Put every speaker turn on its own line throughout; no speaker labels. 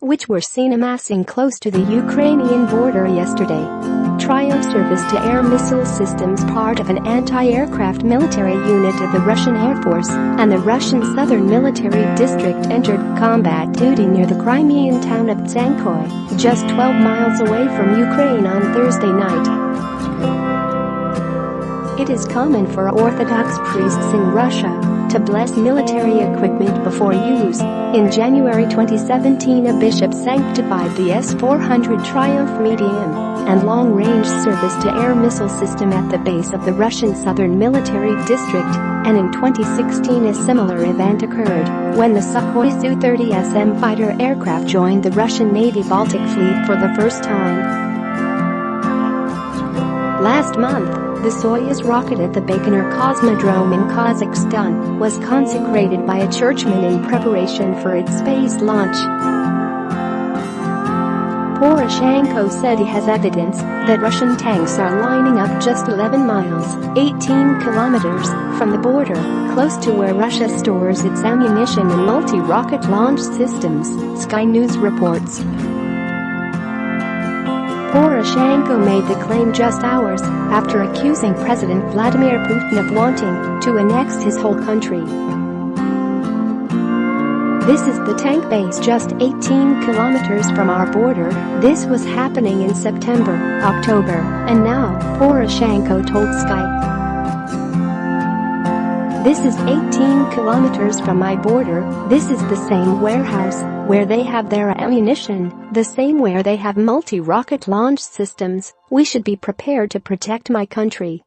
which were seen amassing close to the Ukrainian border yesterday. Triumph surface-to-air missile systems, part of an anti-aircraft military unit of the Russian Air Force and the Russian Southern Military District, entered combat duty near the Crimean town of Tsankoy, just 12 miles away from Ukraine on Thursday night. It is common for Orthodox priests in Russia to bless military equipment before use. In January 2017, a bishop sanctified the S-400 Triumph medium and long-range surface-to-air missile system at the base of the Russian Southern Military District, and in 2016 a similar event occurred when the Sukhoi Su-30 SM fighter aircraft joined the Russian Navy Baltic Fleet for the first time. Last month, the Soyuz rocket at the Baikonur Cosmodrome in Kazakhstan was consecrated by a churchman in preparation for its space launch. Poroshenko said he has evidence that Russian tanks are lining up just 11 miles, 18 kilometers, from the border, close to where Russia stores its ammunition and multi-rocket launch systems, Sky News reports. Poroshenko made the claim just hours after accusing President Vladimir Putin of wanting to annex his whole country. This is the tank base just 18 kilometers from our border. This was happening in September, October, and now, Poroshenko told Sky. This is 18 kilometers from my border. This is the same warehouse where they have their ammunition, the same where they have multi-rocket launch systems. We should be prepared to protect my country.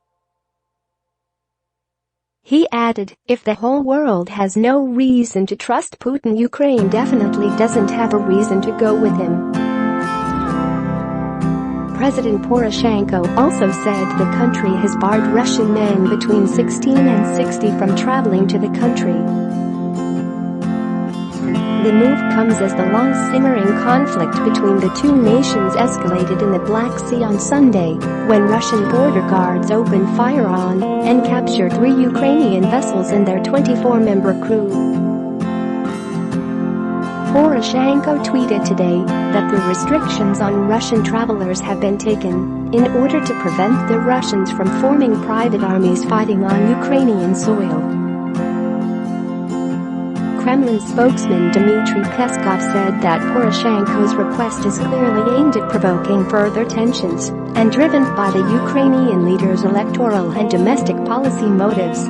He added, if the whole world has no reason to trust Putin, Ukraine definitely doesn't have a reason to go with him. President Poroshenko also said the country has barred Russian men between 16 and 60 from traveling to the country. The move comes as the long-simmering conflict between the two nations escalated in the Black Sea on Sunday, when Russian border guards opened fire on and captured 3 Ukrainian vessels and their 24-member crew. Poroshenko tweeted today that the restrictions on Russian travelers have been taken in order to prevent the Russians from forming private armies fighting on Ukrainian soil. Kremlin spokesman Dmitry Peskov said that Poroshenko's request is clearly aimed at provoking further tensions and driven by the Ukrainian leader's electoral and domestic policy motives.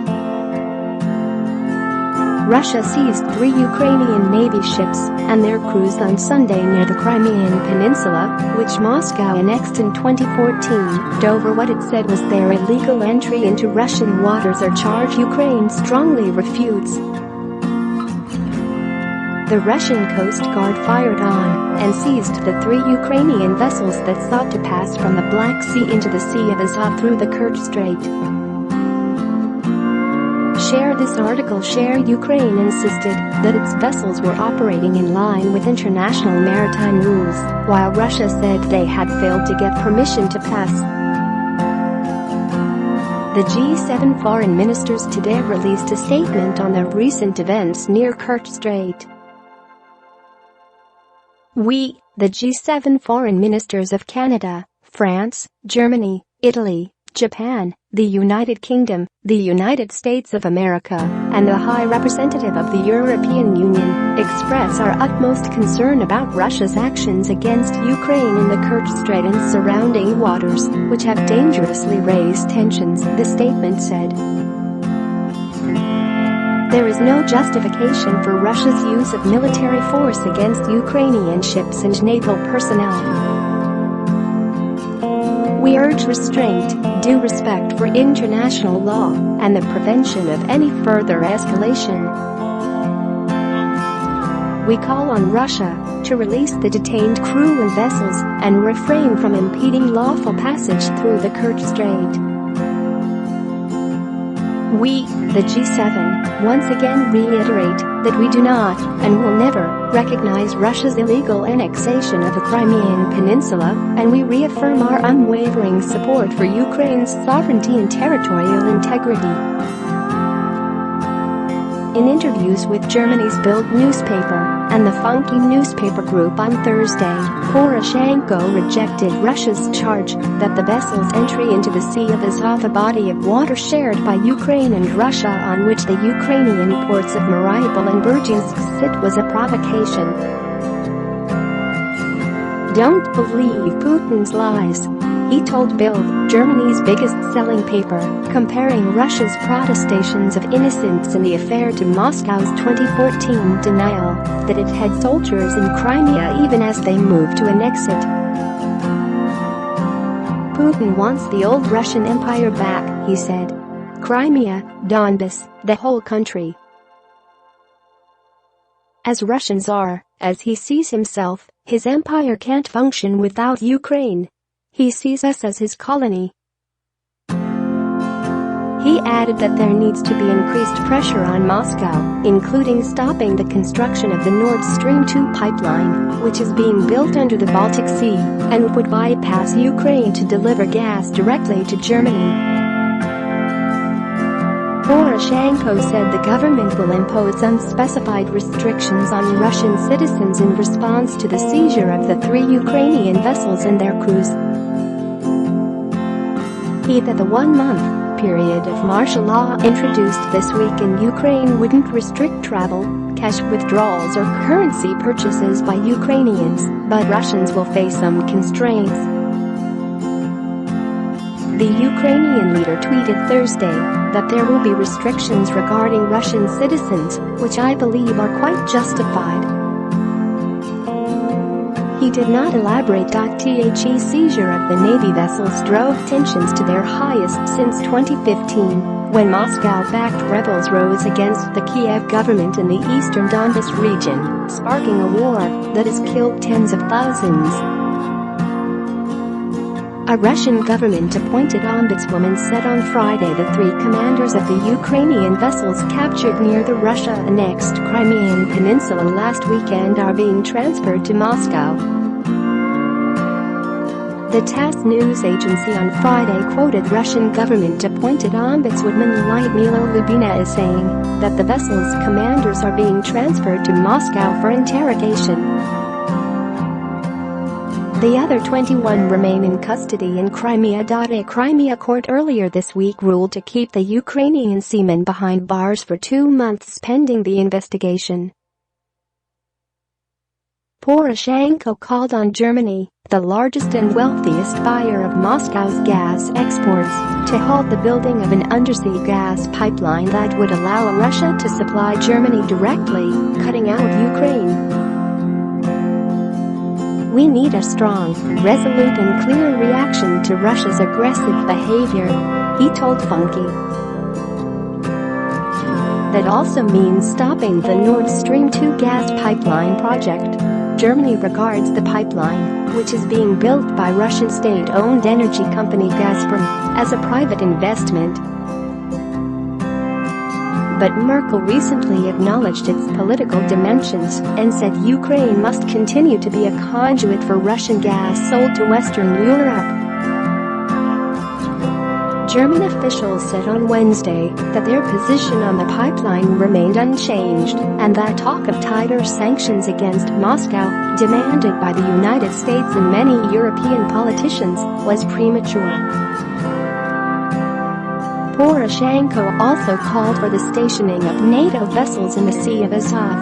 Russia seized 3 Ukrainian Navy ships and their crews on Sunday near the Crimean Peninsula, which Moscow annexed in 2014, over what it said was their illegal entry into Russian waters, a charge Ukraine strongly refutes. The Russian Coast Guard fired on and seized the 3 Ukrainian vessels that sought to pass from the Black Sea into the Sea of Azov through the Kerch Strait. Share this article. Share Ukraine insisted that its vessels were operating in line with international maritime rules, while Russia said they had failed to get permission to pass. The G7 foreign ministers today released a statement on the recent events near Kerch Strait. We, the G7 foreign ministers of Canada, France, Germany, Italy, Japan, the United Kingdom, the United States of America, and the High Representative of the European Union, express our utmost concern about Russia's actions against Ukraine in the Kerch Strait and surrounding waters, which have dangerously raised tensions, the statement said. There is no justification for Russia's use of military force against Ukrainian ships and naval personnel. We urge restraint, due respect for international law, and the prevention of any further escalation. We call on Russia to release the detained crew and vessels and refrain from impeding lawful passage through the Kerch Strait. We, the G7, once again reiterate that we do not and will never recognize Russia's illegal annexation of the Crimean Peninsula, and we reaffirm our unwavering support for Ukraine's sovereignty and territorial integrity. in interviews with Germany's Bild newspaper and the Funky newspaper group on Thursday, Poroshenko rejected Russia's charge that the vessel's entry into the Sea of Azov, a body of water shared by Ukraine and Russia on which the Ukrainian ports of Mariupol and Berdiansk sit, was a provocation. "Don't believe Putin's lies," he told Bild, Germany's biggest-selling paper, comparing Russia's protestations of innocence in the affair to Moscow's 2014 denial that it had soldiers in Crimea even as they moved to annex it. "Putin wants the old Russian Empire back," he said. "Crimea, Donbas, the whole country. As Russian Tsar, as he sees himself, his empire can't function without Ukraine. He sees us as his colony." He added that there needs to be increased pressure on Moscow, including stopping the construction of the Nord Stream 2 pipeline, which is being built under the Baltic Sea and would bypass Ukraine to deliver gas directly to Germany. Poroshenko said the government will impose unspecified restrictions on Russian citizens in response to the seizure of the 3 Ukrainian vessels and their crews. He that the one-month period of martial law introduced this week in Ukraine wouldn't restrict travel, cash withdrawals or currency purchases by Ukrainians, but Russians will face some constraints. The Ukrainian leader tweeted Thursday that there will be restrictions regarding Russian citizens, which I believe are quite justified. He did not elaborate. The seizure of the Navy vessels drove tensions to their highest since 2015, when Moscow-backed rebels rose against the Kiev government in the eastern Donbas region, sparking a war that has killed tens of thousands. A Russian government-appointed ombudswoman said on Friday the 3 commanders of the Ukrainian vessels captured near the Russia-annexed Crimean peninsula last weekend are being transferred to Moscow. The TASS news agency on Friday quoted Russian government-appointed ombudswoman Lyudmila Lubina as saying that the vessel's commanders are being transferred to Moscow for interrogation. The other 21 remain in custody in Crimea. A Crimea court earlier this week ruled to keep the Ukrainian seamen behind bars for 2 months pending the investigation. Poroshenko called on Germany, the largest and wealthiest buyer of Moscow's gas exports, to halt the building of an undersea gas pipeline that would allow Russia to supply Germany directly, cutting out Ukraine. "We need a strong, resolute and clear reaction to Russia's aggressive behavior," he told Funky. That also means stopping the Nord Stream 2 gas pipeline project. Germany regards the pipeline, which is being built by Russian state-owned energy company Gazprom, as a private investment. But Merkel recently acknowledged its political dimensions and said Ukraine must continue to be a conduit for Russian gas sold to Western Europe. German officials said on Wednesday that their position on the pipeline remained unchanged and that talk of tighter sanctions against Moscow, demanded by the United States and many European politicians, was premature. Poroshenko also called for the stationing of NATO vessels in the Sea of Azov.